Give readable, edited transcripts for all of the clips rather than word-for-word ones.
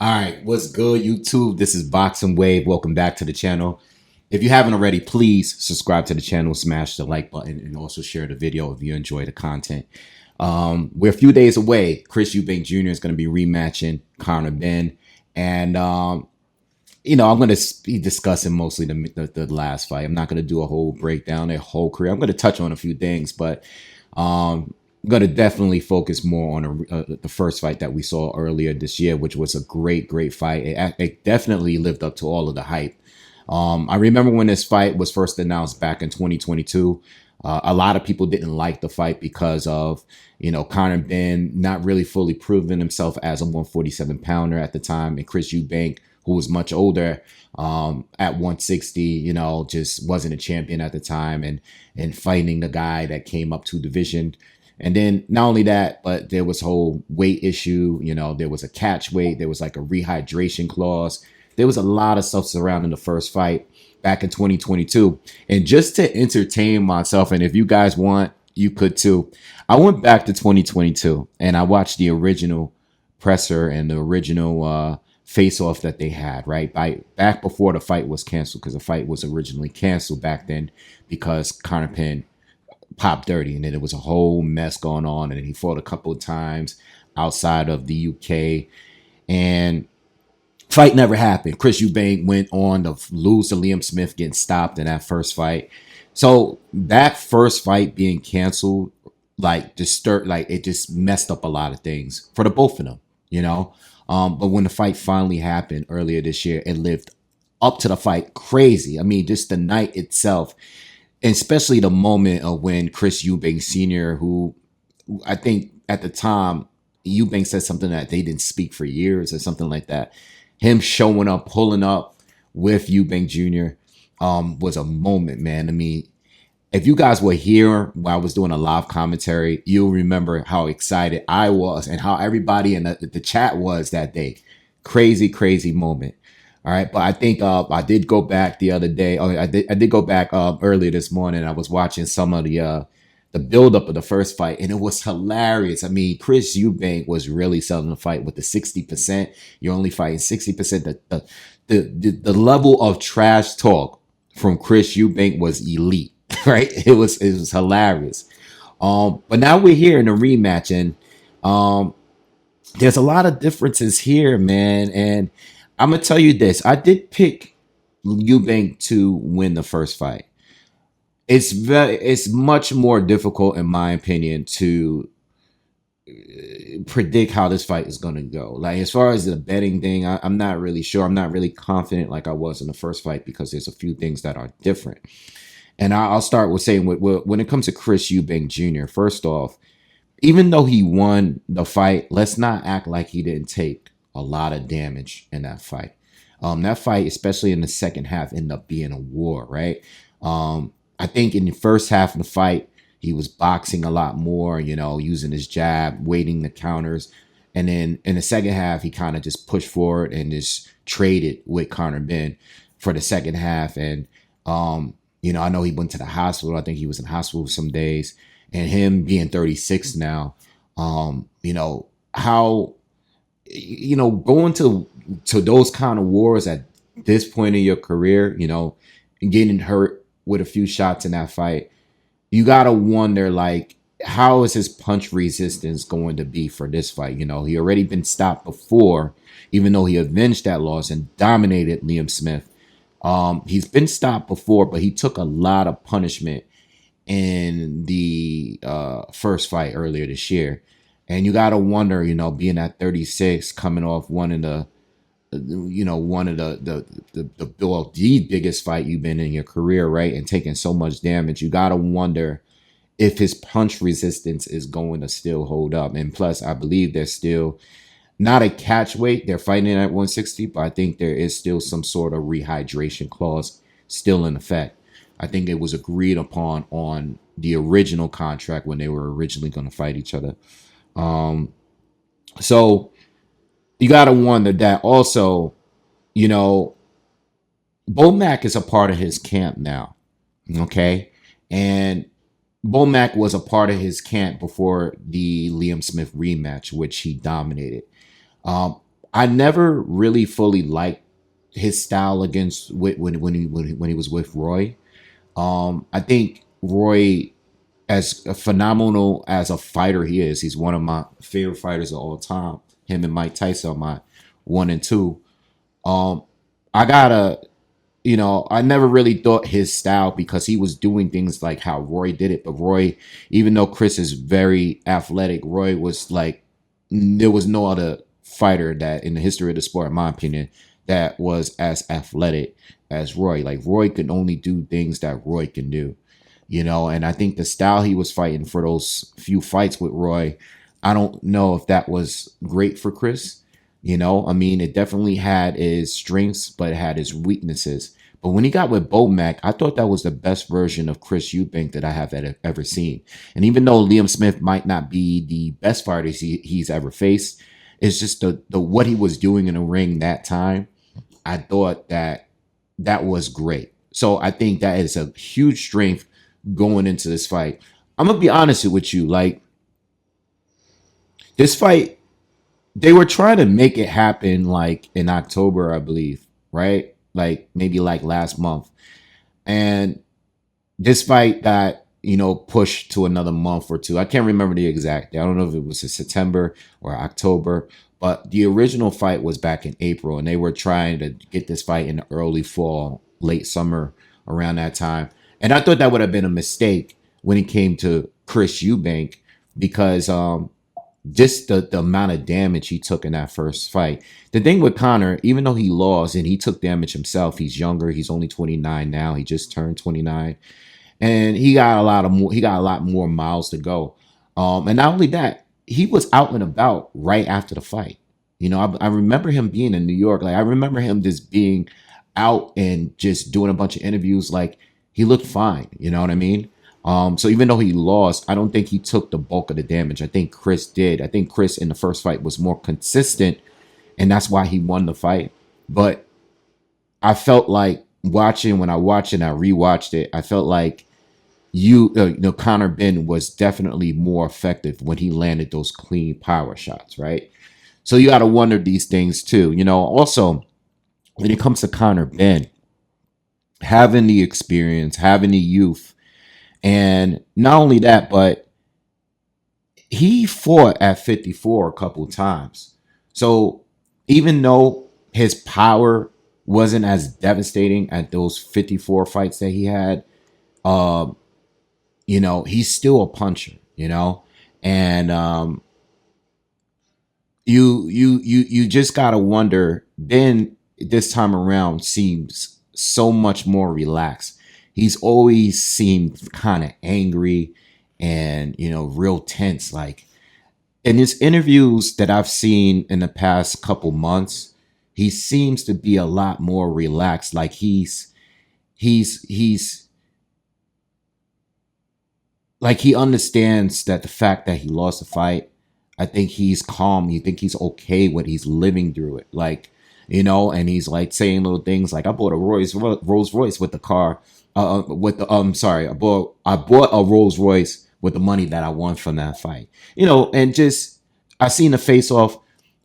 All right, what's good, YouTube? This is Boxingwave. Welcome back to the channel. If you haven't already, please subscribe to the channel, smash the like button, and also share the video if you enjoy the content. We're a few days away. Chris Eubank Jr. is going to be rematching Conor Benn, and I'm going to be discussing mostly the last fight. I'm not going to do a whole breakdown, their whole career. I'm going to touch on a few things, but I'm going to definitely focus more on the first fight that we saw earlier this year, which was a great fight. It definitely lived up to all of the hype. I remember when this fight was first announced back in 2022. A lot of people didn't like the fight because of, Conor Benn not really fully proving himself as a 147 pounder at the time, and Chris Eubank, who was much older, at 160, just wasn't a champion at the time, and fighting the guy that came up to division. And then not only that, but there was a whole weight issue. There was a catch weight. There was like a rehydration clause. There was a lot of stuff surrounding the first fight back in 2022. And just to entertain myself, and if you guys want, you could too. I went back to 2022 and I watched the original presser and the original face-off that they had, right? Back before the fight was canceled, because the fight was originally canceled back then because Conor Benn popped 30, and then there was a whole mess going on, and he fought a couple of times outside of the UK, and fight never happened. Chris Eubank went on to lose to Liam Smith, getting stopped in that first fight. So that first fight being canceled, it just messed up a lot of things for the both of them. But when the fight finally happened earlier this year, it lived up to the fight crazy. I mean, just the night itself, and especially the moment of when Chris Eubank Sr., who I think at the time, Eubank said something that they didn't speak for years or something like that. Him showing up, pulling up with Eubank Jr. Was a moment, man. I mean, if you guys were here while I was doing a live commentary, you'll remember how excited I was and how everybody in the chat was that day. Crazy moment. All right, but I think I did go back the other day. Oh, I did go back earlier this morning. I was watching some of the buildup of the first fight, and it was hilarious. I mean, Chris Eubank was really selling the fight with the 60%. You're only fighting 60%. The level of trash talk from Chris Eubank was elite, right? It was hilarious. But now we're here in a rematch, and there's a lot of differences here, man. And I'm gonna tell you this: I did pick Eubank to win the first fight. It's much more difficult, in my opinion, to predict how this fight is gonna go. Like, as far as the betting thing, I'm not really sure. I'm not really confident like I was in the first fight, because there's a few things that are different. And I'll start with saying, when it comes to Chris Eubank Jr., first off, even though he won the fight, let's not act like he didn't take a lot of damage in that fight. That fight, especially in the second half, ended up being a war, right? I think in the first half of the fight, he was boxing a lot more, using his jab, waiting the counters. And then in the second half, he kind of just pushed forward and just traded with Conor Benn for the second half. And, I know he went to the hospital. I think he was in the hospital some days. And him being 36 now, how, going to those kind of wars at this point in your career, and getting hurt with a few shots in that fight, you gotta wonder, like, how is his punch resistance going to be for this fight? He already been stopped before, even though he avenged that loss and dominated Liam Smith. He's been stopped before, but he took a lot of punishment in the first fight earlier this year. And you got to wonder, being at 36, coming off one of the biggest fight you've been in your career, right? And taking so much damage, you got to wonder if his punch resistance is going to still hold up. And plus, I believe there's still not a catch weight. They're fighting at 160, but I think there is still some sort of rehydration clause still in effect. I think it was agreed upon on the original contract when they were originally going to fight each other. So you got to wonder that also, Bomac is a part of his camp now. Okay. And Bomac was a part of his camp before the Liam Smith rematch, which he dominated. I never really fully liked his style against when he was with Roy. I think Roy, as phenomenal as a fighter he is, he's one of my favorite fighters of all time. Him and Mike Tyson are my one and two. Um, I gotta, I never really thought his style because he was doing things like how Roy did it. But Roy, even though Chris is very athletic, Roy was like, there was no other fighter that in the history of the sport, in my opinion, that was as athletic as Roy. Like Roy could only do things that Roy can do, and I think the style he was fighting for those few fights with Roy, I don't know if that was great for Chris. I mean, it definitely had its strengths, but it had its weaknesses. But when he got with Bomac, I thought that was the best version of Chris Eubank that I have ever seen. And even though Liam Smith might not be the best fighter he's ever faced, it's just the what he was doing in the ring that time. I thought that was great. So I think that is a huge strength going into this fight. I'm gonna be honest with you, like this fight, they were trying to make it happen like in October, I believe, right? Like maybe like last month. And this fight got, pushed to another month or two. I can't remember the exact day. I don't know if it was in September or October, but the original fight was back in April, and they were trying to get this fight in the early fall, late summer, around that time. And I thought that would have been a mistake when it came to Chris Eubank because just the amount of damage he took in that first fight. The thing with Conor, even though he lost and he took damage himself, he's younger. He's only 29 now. He just turned 29, and he got a lot more miles to go. And not only that, he was out and about right after the fight. I remember him being in New York. Like I remember him just being out and just doing a bunch of interviews. Like he looked fine. You know what I mean? So even though he lost, I don't think he took the bulk of the damage. I think Chris did. I think Chris in the first fight was more consistent, and that's why he won the fight. But I felt like when I watched it and I rewatched it, I felt like Conor Benn was definitely more effective when he landed those clean power shots, right? So you got to wonder these things too. Also when it comes to Conor Benn, having the experience, having the youth, and not only that, but he fought at 54 a couple of times. So even though his power wasn't as devastating at those 54 fights that he had, um, he's still a puncher, and you just gotta wonder. Ben this time around seems so much more relaxed. He's always seemed kind of angry and real tense. Like in his interviews that I've seen in the past couple months, he seems to be a lot more relaxed. Like he's like he understands that the fact that he lost the fight, I think he's calm. You think he's okay when he's living through it. Like, and he's like saying little things like, I bought a Rolls Royce with the car. I bought a Rolls Royce with the money that I won from that fight. And just, I seen the face off.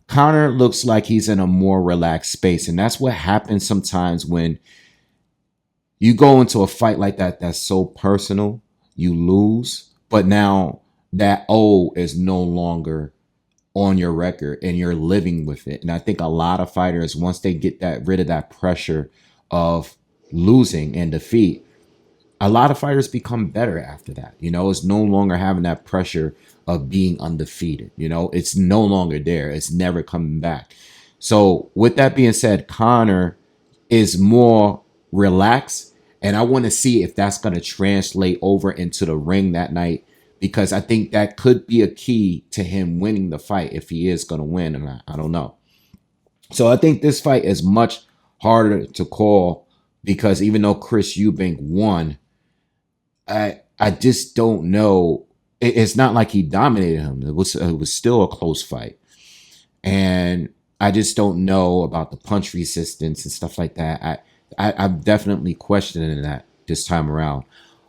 Conor looks like he's in a more relaxed space. And that's what happens sometimes when you go into a fight like that that's so personal, you lose, but now that O is no longer on your record and you're living with it. And I think a lot of fighters, once they get rid of that pressure of losing and defeat, a lot of fighters become better after that. It's no longer having that pressure of being undefeated. It's no longer there. It's never coming back. So with that being said, Conor is more relaxed, and I want to see if that's going to translate over into the ring that night, because I think that could be a key to him winning the fight if he is going to win, and I don't know. So I think this fight is much harder to call because even though Chris Eubank won, I just don't know. It's not like he dominated him. It was still a close fight, and I just don't know about the punch resistance and stuff like that. I'm definitely questioning that this time around.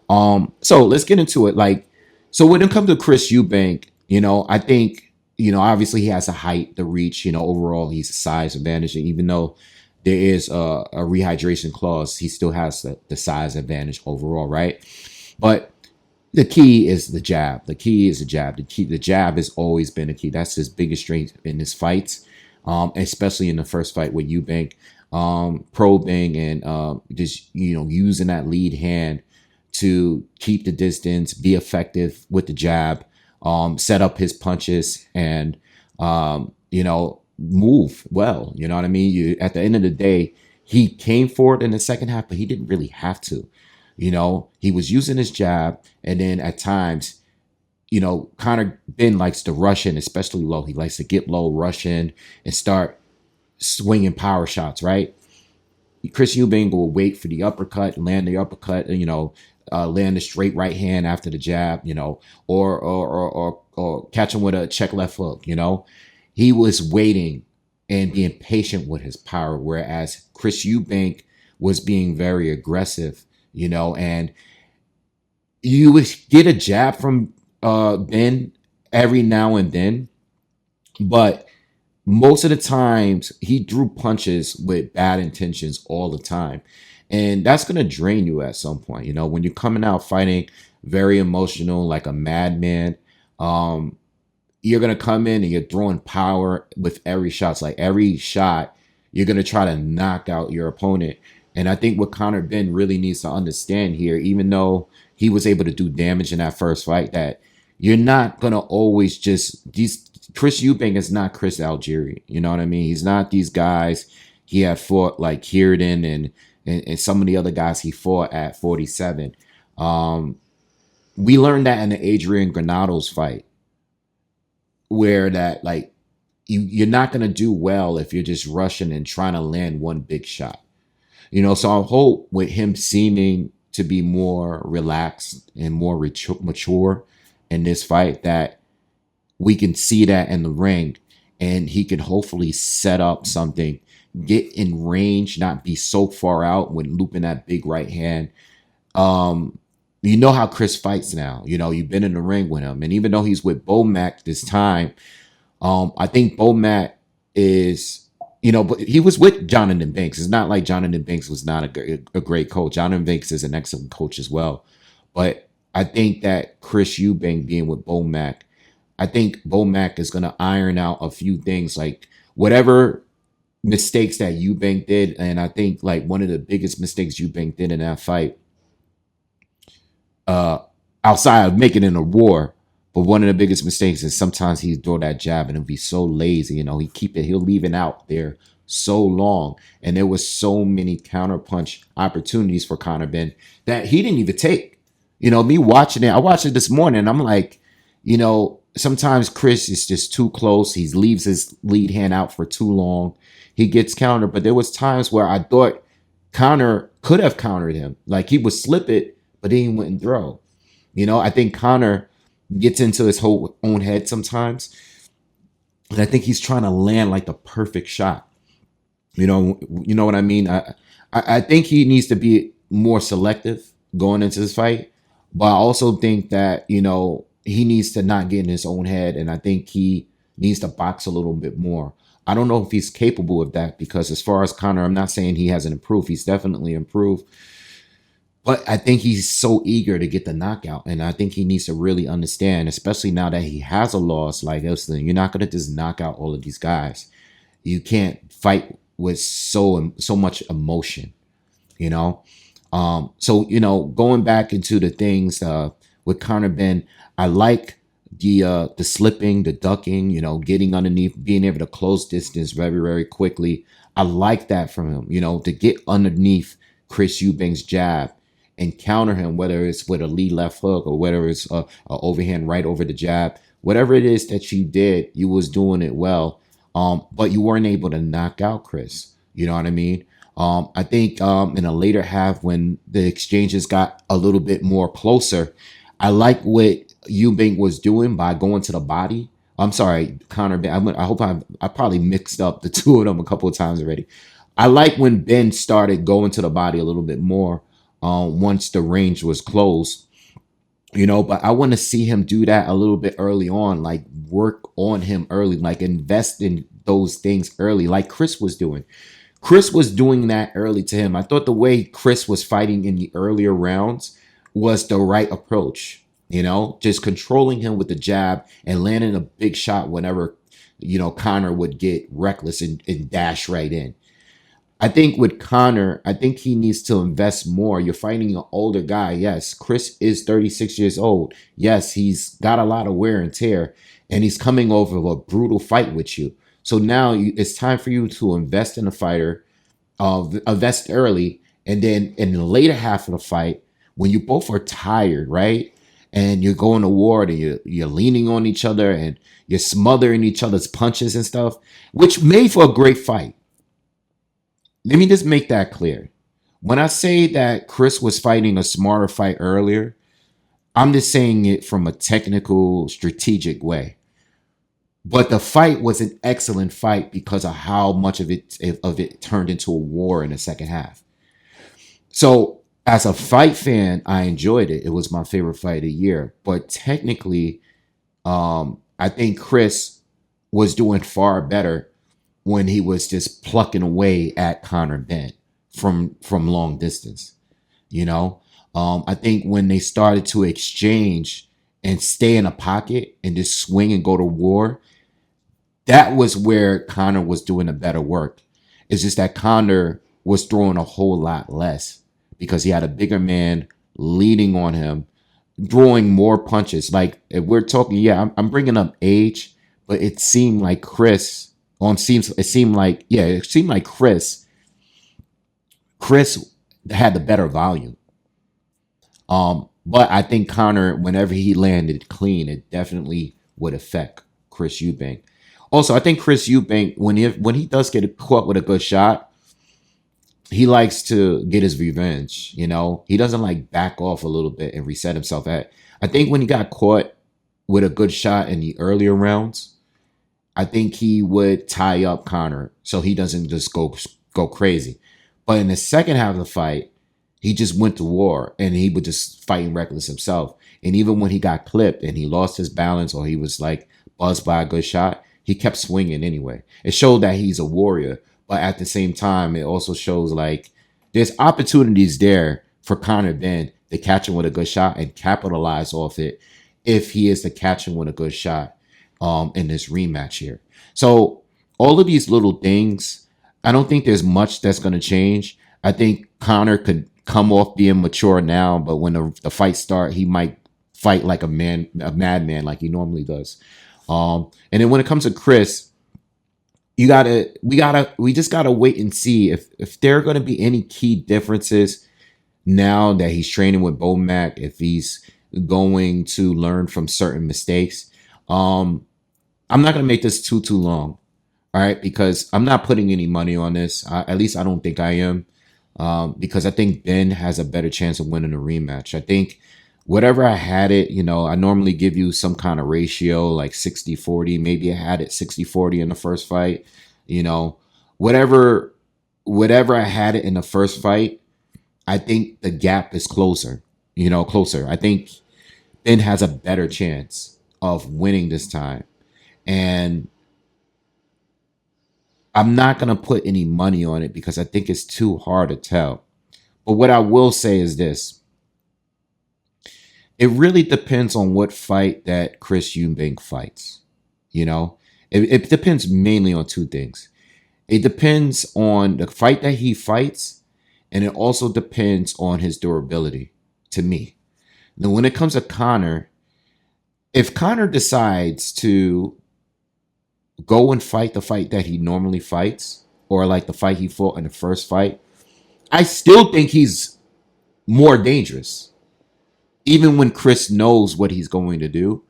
So let's get into it. So when it comes to Chris Eubank, I think Obviously he has the height, the reach, overall he's a size advantage. And even though there is a rehydration clause, he still has the size advantage overall, right? But the key is the jab. The key is the jab. The jab has always been a key. That's his biggest strength in his fights, especially in the first fight with Eubank, probing and just using that lead hand to keep the distance, be effective with the jab, set up his punches, and move well. You know what I mean? At the end of the day, he came forward in the second half, but he didn't really have to. He was using his jab, and then at times, Conor Benn likes to rush in, especially low. He likes to get low, rush in, and start swinging power shots, right? Chris Eubank will wait for the uppercut, land the uppercut, land the straight right hand after the jab, or catch him with a check left hook, He was waiting and being patient with his power, whereas Chris Eubank was being very aggressive, and you would get a jab from Ben every now and then, but most of the times he drew punches with bad intentions all the time. And that's going to drain you at some point. When you're coming out fighting very emotional, like a madman, you're going to come in and you're throwing power with every shot. It's like every shot, you're going to try to knock out your opponent. And I think what Conor Benn really needs to understand here, even though he was able to do damage in that first fight, that you're not going to always Chris Eubank is not Chris Algieri. You know what I mean? He's not these guys he had fought like Kieran and some of the other guys he fought at 47. We learned that in the Adrian Granados fight, where that like you're not going to do well if you're just rushing and trying to land one big shot. So I hope with him seeming to be more relaxed and more mature in this fight, that we can see that in the ring, and he can hopefully set up something, get in range, not be so far out when looping that big right hand. You know how Chris fights now. You've been in the ring with him, and even though he's with Bomac this time, I think Bomac is, but he was with Jonathan Banks. It's not like Jonathan Banks was not a great coach. Jonathan Banks is an excellent coach as well. But I think that Chris Eubank being with Bomac, I think Bomac is going to iron out a few things, like whatever mistakes that Eubank did. And I think like one of the biggest mistakes Eubank did in that fight, outside of making it a war, but one of the biggest mistakes is sometimes he'd throw that jab and it'd be so lazy, he'll leave it out there so long. And there was so many counterpunch opportunities for Conor Benn that he didn't even take. Me watching it, I watched it this morning, and I'm like, sometimes Chris is just too close. He leaves his lead hand out for too long. He gets countered, but there was times where I thought Conor could have countered him. Like he would slip it, but then he wouldn't throw. I think Conor gets into his whole own head sometimes, and I think he's trying to land like the perfect shot. You know what I mean? I think he needs to be more selective going into this fight, but I also think that he needs to not get in his own head, and I think he needs to box a little bit more. I don't know if he's capable of that, because as far as Conor, I'm not saying he hasn't improved. He's definitely improved. But I think he's so eager to get the knockout, and I think he needs to really understand, especially now that he has a loss. Like, listen, you're not going to just knock out all of these guys. You can't fight with so much emotion, So, going back into the things with Conor Benn, I like the slipping, the ducking, getting underneath, being able to close distance very, very quickly. I like that from him, to get underneath Chris Eubank's jab and counter him, whether it's with a lead left hook or whether it's a overhand right over the jab. Whatever it is that you did, you was doing it well, but you weren't able to knock out Chris. You know what I mean? I think in a later half, when the exchanges got a little bit more closer, I like what Eubank was doing by going to the body. I'm sorry, Conor Benn. I hope I probably mixed up the two of them a couple of times already. I like when Ben started going to the body a little bit more once the range was closed, But I want to see him do that a little bit early on, like work on him early, like invest in those things early, like Chris was doing. Chris was doing that early to him. I thought the way Chris was fighting in the earlier rounds was the right approach, just controlling him with the jab and landing a big shot whenever, Conor would get reckless and dash right in. I think with Conor, I think he needs to invest more. You're fighting an older guy. Yes, Chris is 36 years old. Yes, he's got a lot of wear and tear, and he's coming over a brutal fight with you. So now it's time for you to invest in a fighter, invest early, and then in the later half of the fight, when you both are tired, right? And you're going to war and you're leaning on each other and you're smothering each other's punches and stuff, which made for a great fight. Let me just make that clear. When I say that Chris was fighting a smarter fight earlier, I'm just saying it from a technical, strategic way. But the fight was an excellent fight because of how much of it turned into a war in the second half. So as a fight fan, I enjoyed it. It was my favorite fight of the year. But technically, I think Chris was doing far better when he was just plucking away at Conor Benn from long distance. I think when they started to exchange and stay in a pocket and just swing and go to war, that was where Conor was doing the better work. It's just that Conor was throwing a whole lot less because he had a bigger man leaning on him, throwing more punches. Like if we're talking, yeah, I'm bringing up age, but it seemed like Chris. It seemed like Chris had the better volume. But I think Conor, whenever he landed clean, it definitely would affect Chris Eubank. Also, I think Chris Eubank, when he does get caught with a good shot, he likes to get his revenge. He doesn't like back off a little bit and reset himself. I think when he got caught with a good shot in the earlier rounds, I think he would tie up Conor so he doesn't just go crazy. But in the second half of the fight, he just went to war and he was just fighting reckless himself. And even when he got clipped and he lost his balance or he was like buzzed by a good shot, he kept swinging anyway. It showed that he's a warrior. But at the same time, it also shows like there's opportunities there for Conor Benn to catch him with a good shot and capitalize off it if he is to catch him with a good shot in this rematch here. So all of these little things, I don't think there's much that's going to change. I think Conor could come off being mature now, but when the fight start, he might fight like a madman, like he normally does. And then when it comes to Chris, we just gotta wait and see if there are going to be any key differences now that he's training with Bomac, if he's going to learn from certain mistakes. I'm not going to make this too long, all right, because I'm not putting any money on this. At least I don't think I am, because I think Ben has a better chance of winning a rematch. I think whatever I had it, I normally give you some kind of ratio like 60-40. Maybe I had it 60-40 in the first fight. Whatever I had it in the first fight, I think the gap is closer. I think Ben has a better chance of winning this time. And I'm not going to put any money on it because I think it's too hard to tell. But what I will say is this. It really depends on what fight that Chris Eubank fights. It depends mainly on two things. It depends on the fight that he fights, and it also depends on his durability, to me. Now, when it comes to Conor, if Conor decides to go and fight the fight that he normally fights, or like the fight he fought in the first fight, I still think he's more dangerous. Even when Chris knows what he's going to do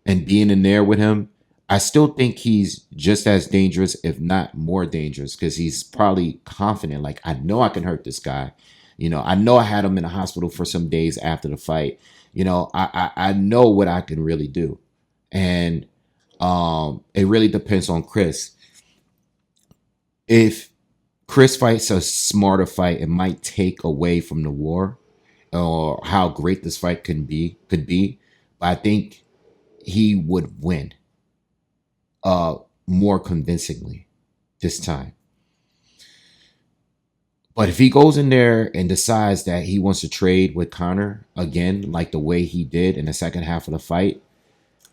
and being in there with him, I still think he's just as dangerous, if not more dangerous, because he's probably confident. Like, I know I can hurt this guy. I know I had him in the hospital for some days after the fight. I know what I can really do. And it really depends on Chris. If Chris fights a smarter fight, it might take away from the war. or how great this fight could be. But I think he would win more convincingly this time. But if he goes in there and decides that he wants to trade with Conor again, like the way he did in the second half of the fight,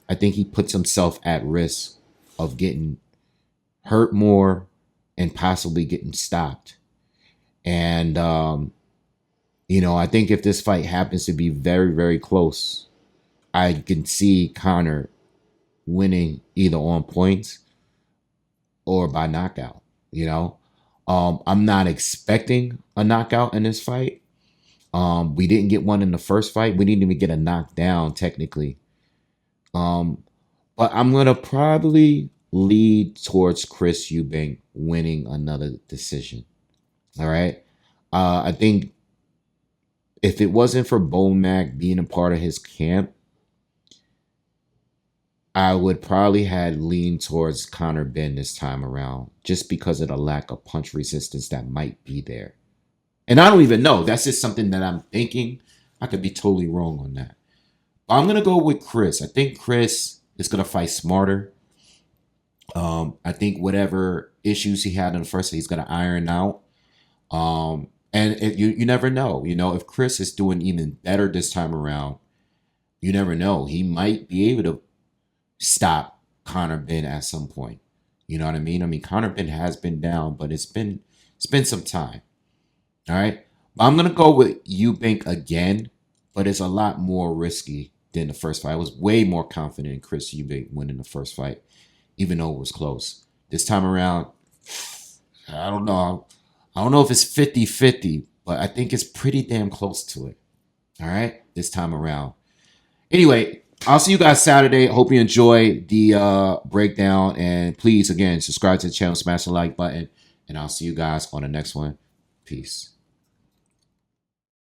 I think he puts himself at risk of getting hurt more and possibly getting stopped. And, I think if this fight happens to be very, very close, I can see Conor winning either on points or by knockout. I'm not expecting a knockout in this fight. We didn't get one in the first fight. We didn't even get a knockdown technically. Um, but I'm gonna probably lead towards Chris Eubank winning another decision. All right. I think if it wasn't for Bomac being a part of his camp, I would probably had leaned towards Conor Benn this time around, just because of the lack of punch resistance that might be there. And I don't even know. That's just something that I'm thinking. I could be totally wrong on that. But I'm gonna go with Chris. I think Chris is gonna fight smarter. I think whatever issues he had in the first, he's gonna iron out. And you never know. If Chris is doing even better this time around, you never know. He might be able to stop Conor Benn at some point. You know what I mean? I mean, Conor Benn has been down, but it's been some time. All right. I'm gonna go with Eubank again, but it's a lot more risky than the first fight. I was way more confident in Chris Eubank winning the first fight, even though it was close. This time around, I don't know. I don't know if it's 50-50, but I think it's pretty damn close to it. All right. This time around. Anyway, I'll see you guys Saturday. Hope you enjoy the breakdown. And please, again, subscribe to the channel, smash the like button. And I'll see you guys on the next one. Peace.